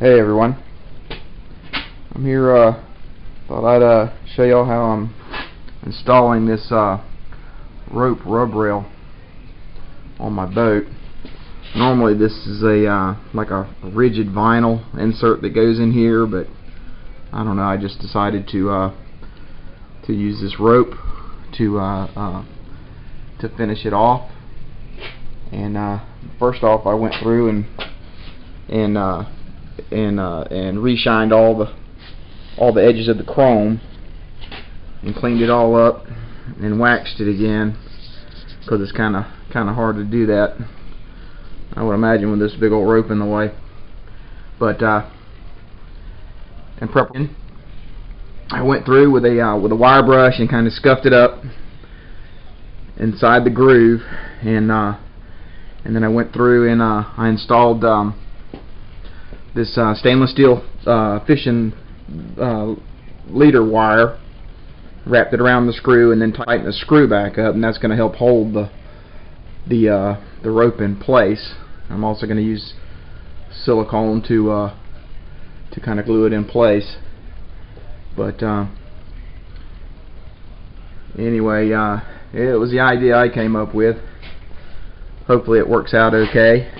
Hey everyone, I'm here, thought I'd show y'all how I'm installing this rope rub rail on my boat. Normally this is a like a rigid vinyl insert that goes in here, but I don't know, I just decided to use this rope to finish it off. And first off, I went through and re-shined all the edges of the chrome and cleaned it all up and waxed it again, because it's kind of hard to do that, I would imagine, with this big old rope in the way. But in preparation, I went through with a wire brush and kind of scuffed it up inside the groove, and then I went through and I installed this stainless steel fishing leader wire, wrapped it around the screw, and then tightened the screw back up, and that's going to help hold the rope in place. I'm also going to use silicone to kind of glue it in place. But anyway, it was the idea I came up with. Hopefully it works out okay.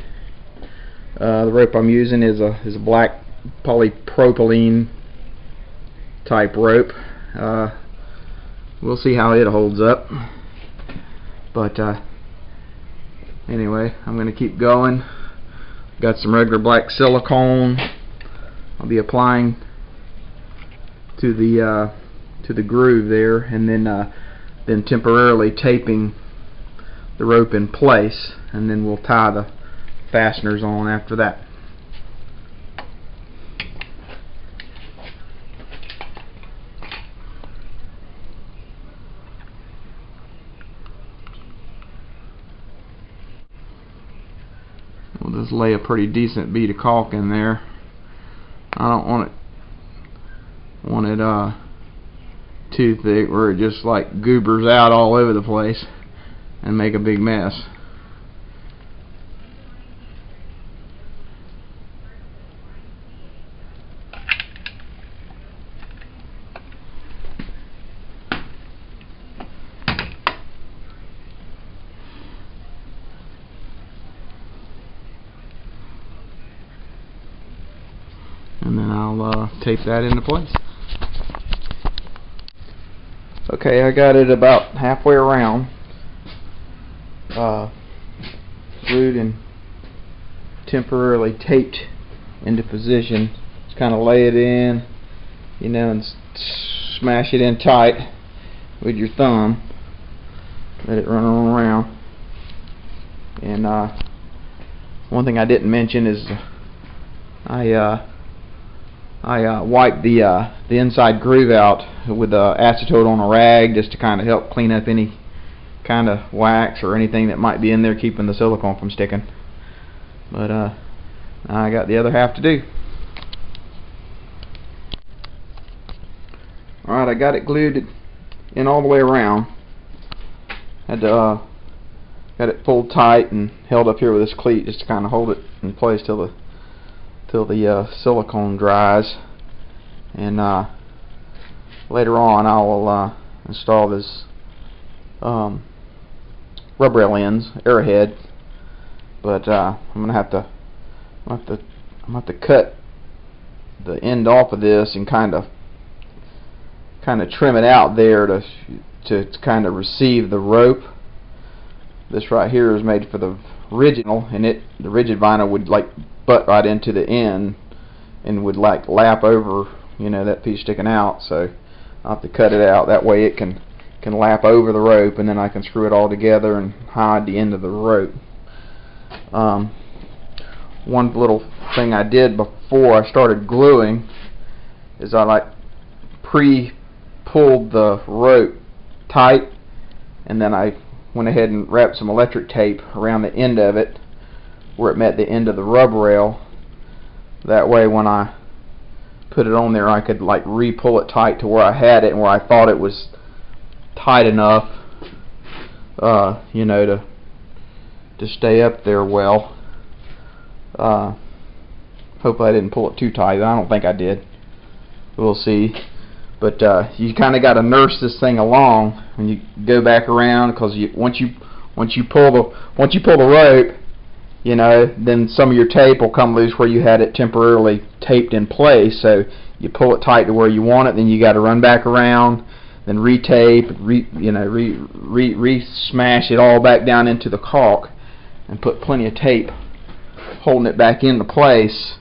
The rope I'm using is a black polypropylene type rope. We'll see how it holds up. But anyway, I'm going to keep going. Got some regular black silicone I'll be applying to the groove there, and then temporarily taping the rope in place, and then we'll tie the fasteners on after that. We'll just lay a pretty decent bead of caulk in there. I don't want it too thick where it just like goobers out all over the place and make a big mess. And then I'll tape that into place. Okay, I got it about halfway around, glued and temporarily taped into position. Just kind of lay it in, you know, and smash it in tight with your thumb. Let it run on around. And one thing I didn't mention is I wiped the inside groove out with acetone on a rag, just to kind of help clean up any kind of wax or anything that might be in there keeping the silicone from sticking. But I got the other half to do. Alright, I got it glued in all the way around. Had to got it pulled tight and held up here with this cleat just to kind of hold it in place till the silicone dries. And later on I will install this rubrail ends, arrowhead. But I'm gonna have to cut the end off of this and kind of trim it out there to kind of receive the rope. This right here is made for the rigid, and the rigid vinyl would like butt right into the end and would like lap over, you know, that piece sticking out. So I'll have to cut it out, that way it can lap over the rope, and then I can screw it all together and hide the end of the rope. One little thing I did before I started gluing is I like pre-pulled the rope tight, and then I went ahead and wrapped some electric tape around the end of it where it met the end of the rub rail. That way when I put it on there, I could like re-pull it tight to where I had it and where I thought it was tight enough, you know, to stay up there well. Hopefully I didn't pull it too tight. I don't think I did. We'll see. But you kind of got to nurse this thing along when you go back around, because once you pull the rope, you know, then some of your tape will come loose where you had it temporarily taped in place. So you pull it tight to where you want it, then you got to run back around, then retape, smash it all back down into the caulk, and put plenty of tape holding it back into place.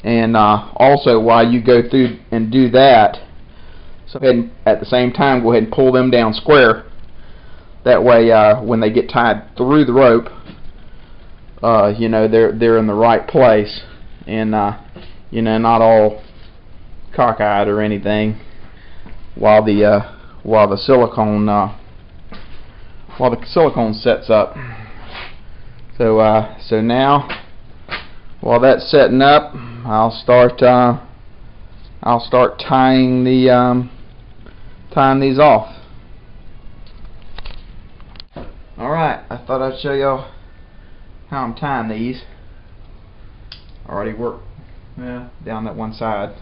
And also, while you go through and do that, so go ahead and, at the same time, go ahead and pull them down square. That way, when they get tied through the rope, you know, they're in the right place, and you know, not all cockeyed or anything, while the silicone sets up. So now, while that's setting up, I'll start tying these off. Alright, I thought I'd show y'all how I'm tying these. Already worked down that one side,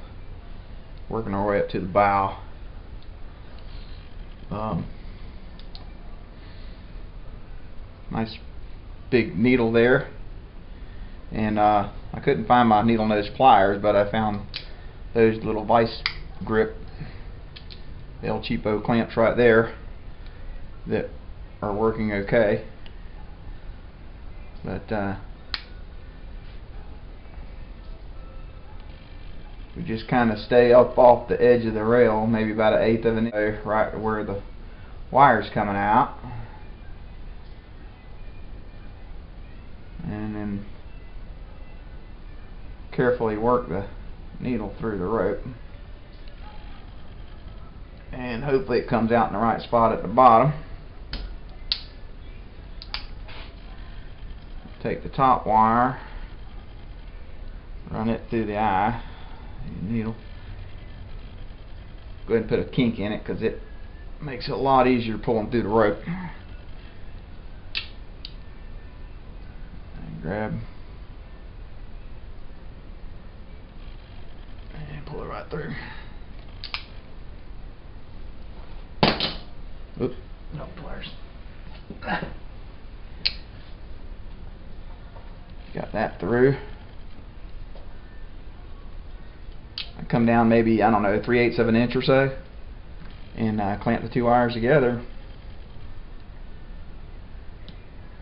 working our way up to the bow. Nice big needle there, and I couldn't find my needle nose pliers, but I found those little vice grip El Cheapo clamps right there that are working okay. But we just kind of stay up off the edge of the rail, maybe about 1/8 of an inch, right where the wire's coming out, and then carefully work the needle through the rope, and hopefully it comes out in the right spot at the bottom. Take the top wire, run it through the eye needle. Go ahead and put a kink in it, because it makes it a lot easier pulling through the rope. And grab and pull it right through. Oops, no pliers. Got that through. I come down maybe, I don't know, 3/8 of an inch or so, and clamp the two wires together,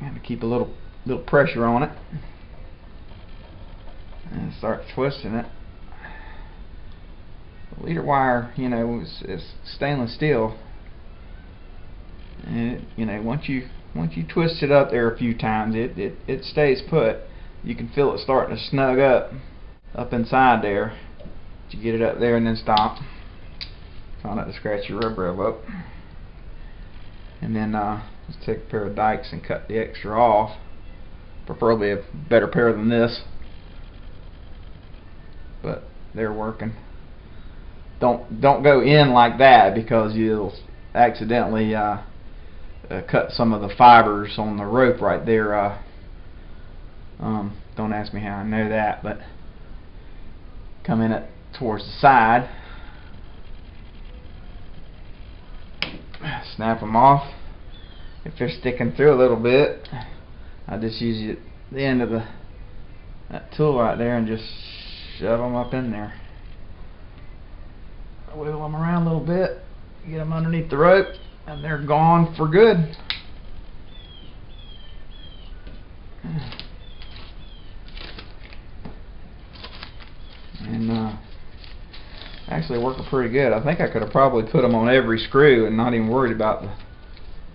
and to keep a little pressure on it, and start twisting it. The leader wire, you know, is stainless steel, and you know, once you twist it up there a few times, it stays put. You can feel it starting to snug up inside there. You get it up there and then stop. Try not to scratch your rubrail up. And then just take a pair of dikes and cut the extra off. Preferably a better pair than this, but they're working. Don't go in like that, because you'll accidentally cut some of the fibers on the rope right there. Don't ask me how I know that, but come in it towards the side, snap them off. If they're sticking through a little bit, I just use the end of that tool right there and just shove them up in there. Wiggle them around a little bit, get them underneath the rope, and they're gone for good. And actually working pretty good. I think I could have probably put them on every screw and not even worried about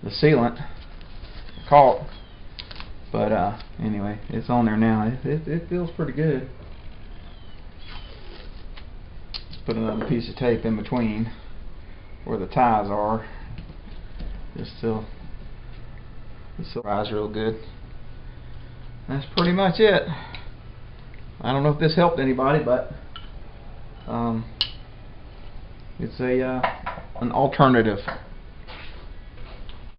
the sealant, the caulk. But anyway, it's on there now. It feels pretty good. Let's put another piece of tape in between where the ties are, just till this will rise real good. That's pretty much it. I don't know if this helped anybody, but it's an alternative.